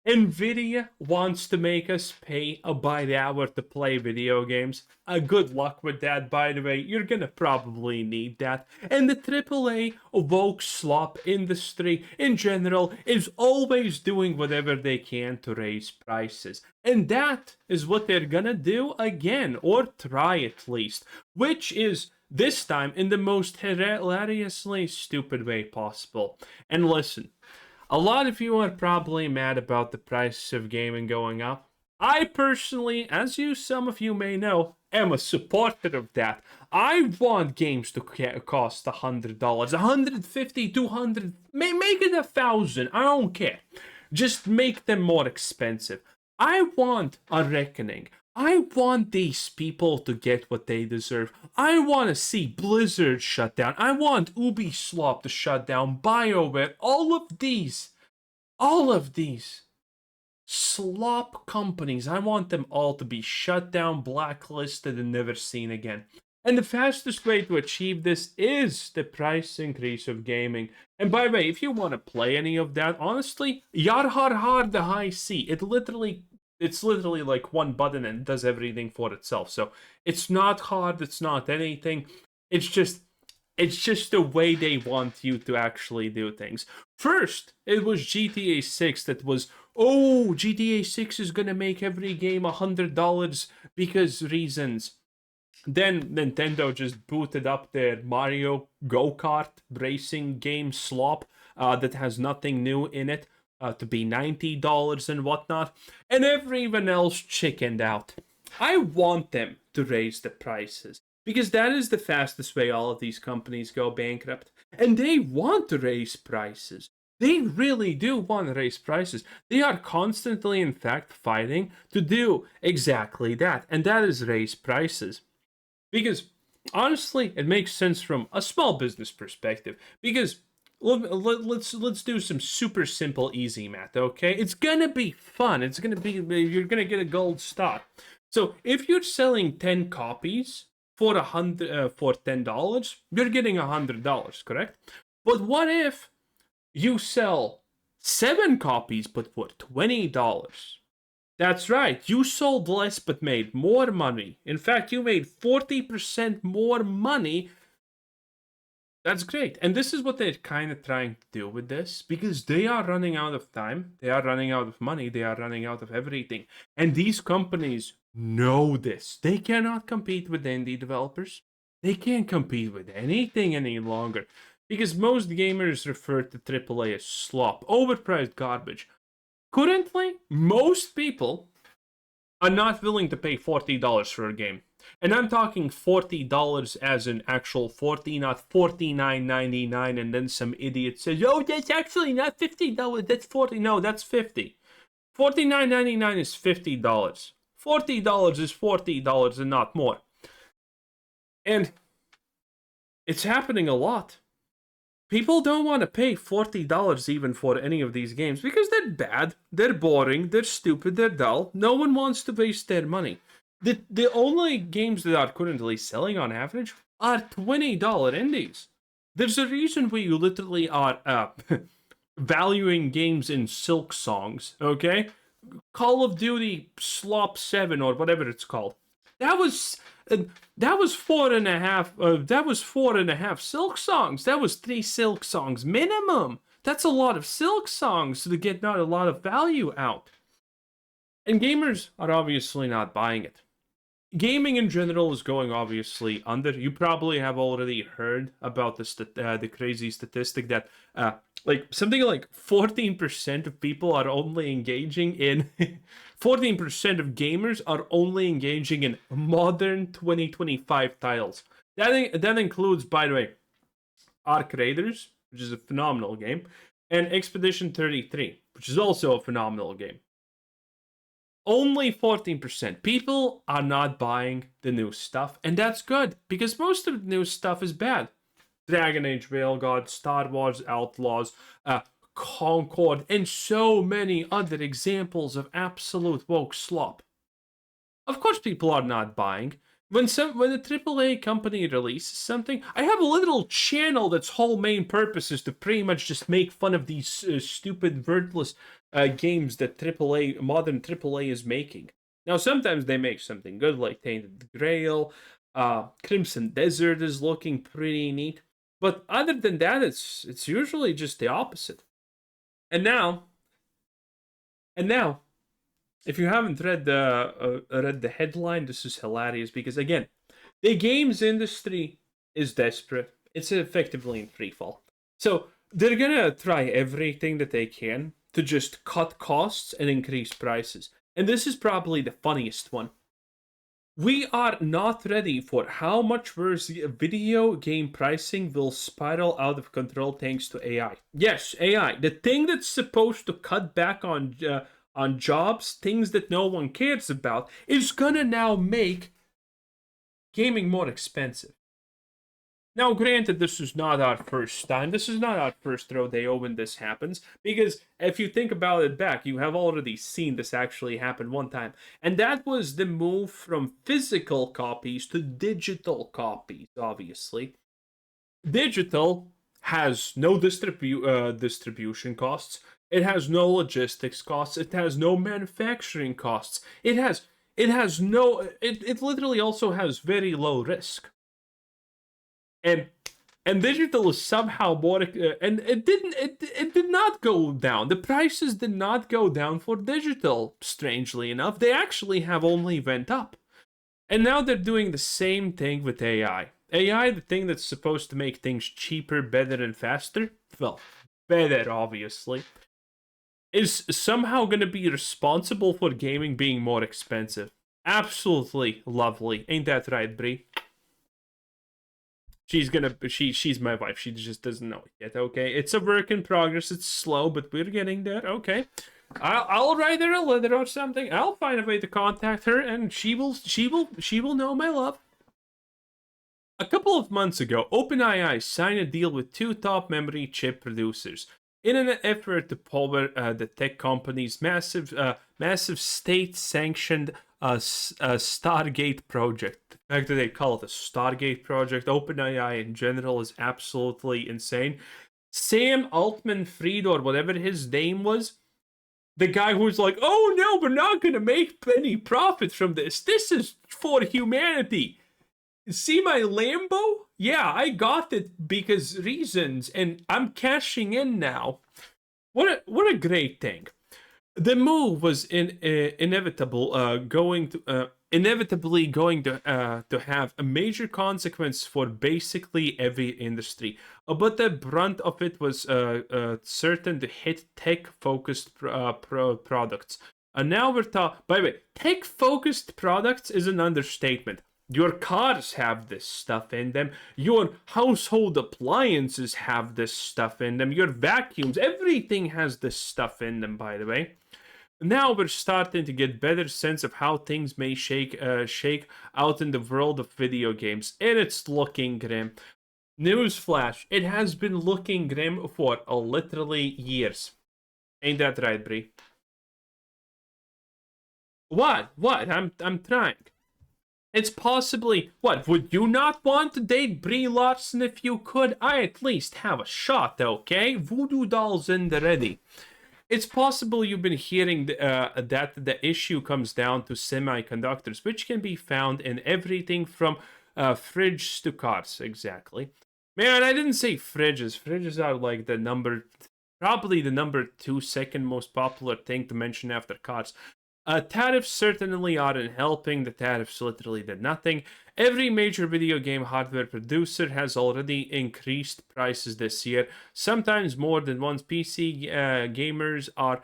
Nvidia wants to make us pay by the hour to play video games. Good luck with that, by the way. You're gonna probably need that. And the AAA woke slop industry in general is always doing whatever they can to raise prices. And that is what they're gonna do again, or try at least, which is this time in the most hilariously stupid way possible. And listen, a lot of you are probably mad about the price of gaming going up. I personally, as some of you may know, am a supporter of that. I want games to cost $100, 150, 200, make it 1,000. I don't care. Just make them more expensive. I want a reckoning. I want these people to get what they deserve. I want to see Blizzard shut down. I want Ubisoft to shut down, BioWare, all of these slop companies. I want them all to be shut down, blacklisted, and never seen again. And the fastest way to achieve this is the price increase of gaming. And by the way, if you want to play any of that, honestly, yar har har the high C. It's literally like one button and it does everything for itself. So it's not hard, it's not anything. It's just the way they want you to actually do things. First, it was GTA 6 that was, oh, GTA 6 is gonna make every game $100 because reasons. Then Nintendo just booted up their Mario Go-Kart racing game slop that has nothing new in it. To be $90 and whatnot, and everyone else chickened out. I want them to raise the prices because that is the fastest way all of these companies go bankrupt, and they want to raise prices. They really do want to raise prices. They are constantly, in fact, fighting to do exactly that, and that is raise prices. Because honestly, it makes sense from a small business perspective. Because let's do some super simple easy math, okay? It's gonna be fun. You're gonna get a gold star. So if you're selling 10 copies for $10, you're getting $100, correct? But what if you sell 7 copies but for $20? That's right, you sold less but made more money. In fact, you made 40% more money. That's great. And this is what they're kind of trying to do with this, because they are running out of time, they are running out of money, they are running out of everything. And these companies know this. They cannot compete with indie developers. They can't compete with anything any longer, because most gamers refer to AAA as slop, overpriced garbage. Currently, most people are not willing to pay $40 for a game. And I'm talking $40 as an actual 40, not $49.99, and then some idiot says, oh, that's actually not $50, that's 40. No, that's 50. $49.99 is $50. $40 is $40 and not more. And it's happening a lot. People don't want to pay $40 even for any of these games because they're bad, they're boring, they're stupid, they're dull. No one wants to waste their money. The only games that are currently selling on average are $20 indies. There's a reason we literally are valuing games in silk songs, okay? Call of Duty Slop 7 or whatever it's called. That was 4.5. That was 4.5 silk songs. That was 3 silk songs minimum. That's a lot of silk songs to get not a lot of value out. And gamers are obviously not buying it. Gaming in general is going obviously under. You probably have already heard about the crazy statistic that something like 14% of people are only engaging in 14% of gamers are only engaging in modern 2025 titles. That includes, by the way, Arc Raiders, which is a phenomenal game, and Expedition 33, which is also a phenomenal game. Only 14%. People are not buying the new stuff, and that's good, because most of the new stuff is bad. Dragon Age Railguard, Star Wars Outlaws, Concord, and so many other examples of absolute woke slop. Of course people are not buying. When a AAA company releases something, I have a little channel that's whole main purpose is to pretty much just make fun of these stupid, worthless games that modern AAA is making. Now, sometimes they make something good, like Tainted Grail. Crimson Desert is looking pretty neat, but other than that, it's usually just the opposite. And now, and now, if you haven't read the headline, this is hilarious because again, the games industry is desperate. It's effectively in free fall. So they're gonna try everything that they can to just cut costs and increase prices. And this is probably the funniest one. We are not ready for how much worse video game pricing will spiral out of control thanks to AI. Yes, AI, the thing that's supposed to cut back on jobs, things that no one cares about, is gonna now make gaming more expensive. Now, granted, this is not our first time. This is not our first rodeo when this happens, because if you think about it back, you have already seen this actually happen one time. And that was the move from physical copies to digital copies, obviously. Digital has no distribution costs, it has no logistics costs, it has no manufacturing costs, it literally also has very low risk. And digital is somehow more and it did not go down. The prices did not go down for digital, strangely enough. They actually have only went up. And now they're doing the same thing with AI. AI, the thing that's supposed to make things cheaper, better, and faster, well, better obviously, is somehow going to be responsible for gaming being more expensive. Absolutely lovely. Ain't that right, Brie? She's my wife. She just doesn't know it yet. Okay, it's a work in progress. It's slow, but we're getting there. Okay, I'll write her a letter or something. I'll find a way to contact her, and she will know my love. A couple of months ago, OpenAI signed a deal with two top memory chip producers in an effort to power the tech company's massive state-sanctioned Stargate project. The fact that they call it a Stargate project, OpenAI in general, is absolutely insane. Sam Altman-Fried, or whatever his name was, the guy who's like, oh no, we're not going to make any profit from this. This is for humanity. See my Lambo? Yeah, I got it because reasons, and I'm cashing in now. What a great thing. The move was inevitably going to have a major consequence for basically every industry. But the brunt of it was certain to hit tech-focused products. And now we're talking. By the way, tech-focused products is an understatement. Your cars have this stuff in them. Your household appliances have this stuff in them. Your vacuums, everything has this stuff in them, by the way. Now we're starting to get better sense of how things may shake out in the world of video games, and it's looking grim. Newsflash, it has been looking grim for literally years. Ain't that right, Brie? What? I'm trying. It's possibly... What, would you not want to date Brie Larson if you could? I at least have a shot, okay? Voodoo dolls in the ready. It's possible you've been hearing that the issue comes down to semiconductors, which can be found in everything from fridges to cars, exactly. Man, I didn't say fridges. Fridges are like probably the number 2 second most popular thing to mention after cars. Tariffs certainly aren't helping. The tariffs literally did nothing. Every major video game hardware producer has already increased prices this year, sometimes more than once. PC gamers are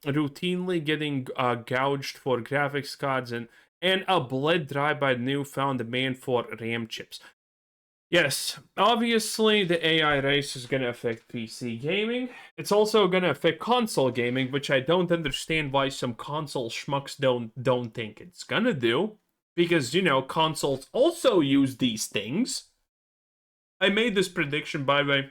routinely getting gouged for graphics cards and a bled dry by newfound demand for RAM chips. Yes, obviously the AI race is going to affect PC gaming. It's also going to affect console gaming, which I don't understand why some console schmucks don't think it's going to do. Because, you know, consoles also use these things. I made this prediction, by the way,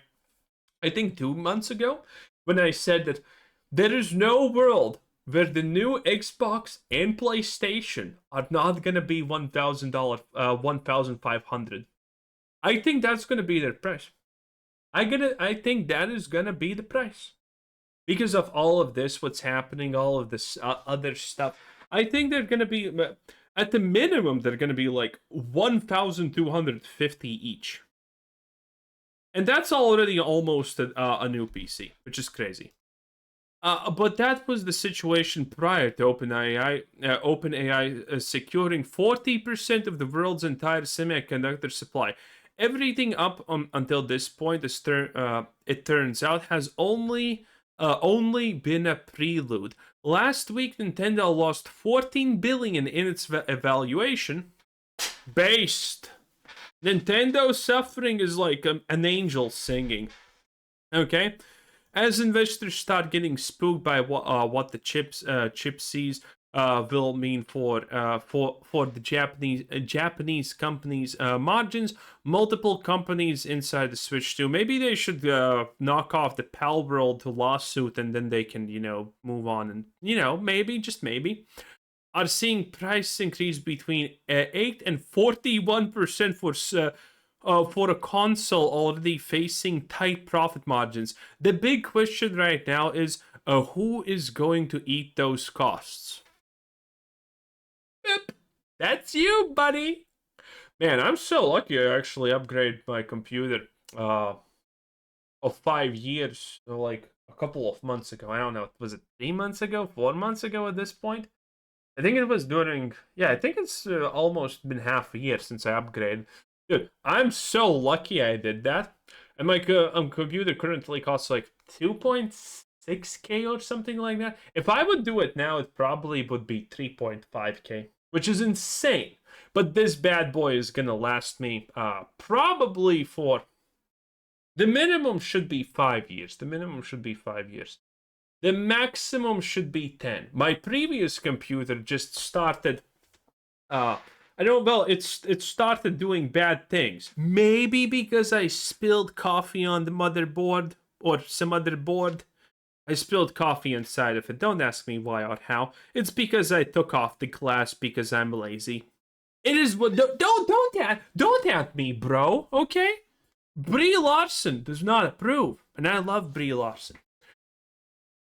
I think 2 months ago, when I said that there is no world where the new Xbox and PlayStation are not going to be $1,000, $1,500. I think that's gonna be their price. I think that is gonna be the price. because of all of this, what's happening, all of this other stuff, I think they're going to be, at the minimum, they're going to be like 1,250 each. And that's already almost a new PC, which is crazy. But that was the situation prior to OpenAI securing 40% of the world's entire semiconductor supply. Everything up until this point, it turns out, has only been a prelude. Last week, Nintendo lost 14 billion in its evaluation. Based. Nintendo suffering is like an angel singing. Okay? As investors start getting spooked by what the chip sees will mean for the Japanese companies' margins, multiple companies inside the Switch 2. Maybe they should knock off the Pal World lawsuit, and then they can move on, and maybe, just maybe, are seeing price increase between 8 and 41% for a console already facing tight profit margins. The big question right now is who is going to eat those costs? Yep, that's you, buddy. Man, I'm so lucky I actually upgraded my computer of 5 years, like a couple of months ago. I don't know, was it 3 months ago, 4 months ago at this point? I think it was during, I think it's almost been half a year since I upgraded. Dude, I'm so lucky I did that. And my computer currently costs like 2.6K or something like that. If I would do it now, it probably would be 3.5K, which is insane. But this bad boy is gonna last me probably for... The minimum should be 5 years. The minimum should be 5 years. The maximum should be 10. My previous computer just started... it started doing bad things. Maybe because I spilled coffee on the motherboard or some other board. I spilled coffee inside of it. Don't ask me why or how. It's because I took off the glass because I'm lazy. It is what... Don't at me, bro, okay? Brie Larson does not approve. And I love Brie Larson.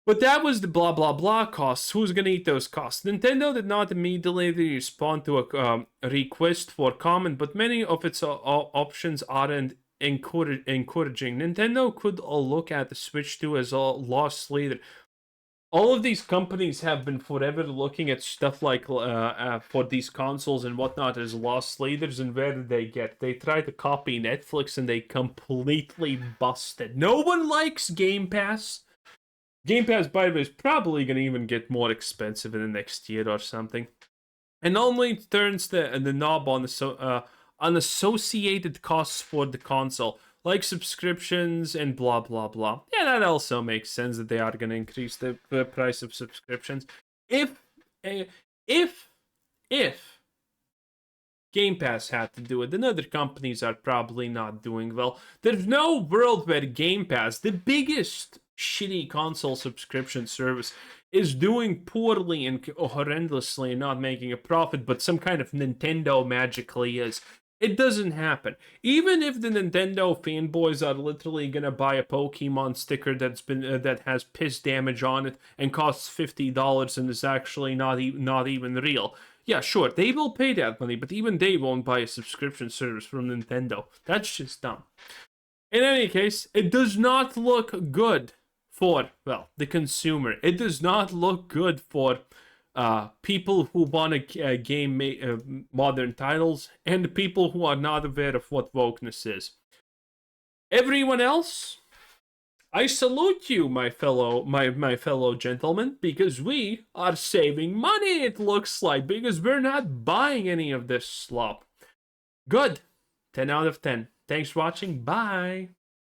But that was the blah blah blah costs. Who's gonna eat those costs? Nintendo did not immediately respond to a request for comment, but many of its options aren't encouraging. Nintendo could look at the Switch 2 as a loss leader. All of these companies have been forever looking at stuff like for these consoles and whatnot as loss leaders, and where did they get? They tried to copy Netflix and they completely busted. No one likes Game Pass. Game Pass, by the way, is probably going to even get more expensive in the next year or something. And only turns the knob on associated costs for the console, like subscriptions and blah, blah, blah. Yeah, that also makes sense that they are going to increase the price of subscriptions. If Game Pass had to do it, then other companies are probably not doing well. There's no world where Game Pass, the biggest shitty console subscription service, is doing poorly and horrendously and not making a profit, but some kind of Nintendo magically is. It doesn't happen. Even if the Nintendo fanboys are literally gonna buy a Pokemon sticker that has piss damage on it and costs $50 and is actually not even real, yeah, sure, they will pay that money, but even they won't buy a subscription service from Nintendo. That's just dumb. In any case, it does not look good for, well, the consumer. It does not look good for people who want to game modern titles and people who are not aware of what wokeness is. Everyone else, I salute you, my fellow gentlemen, because we are saving money, it looks like, because we're not buying any of this slop. Good. 10 out of 10. Thanks for watching. Bye.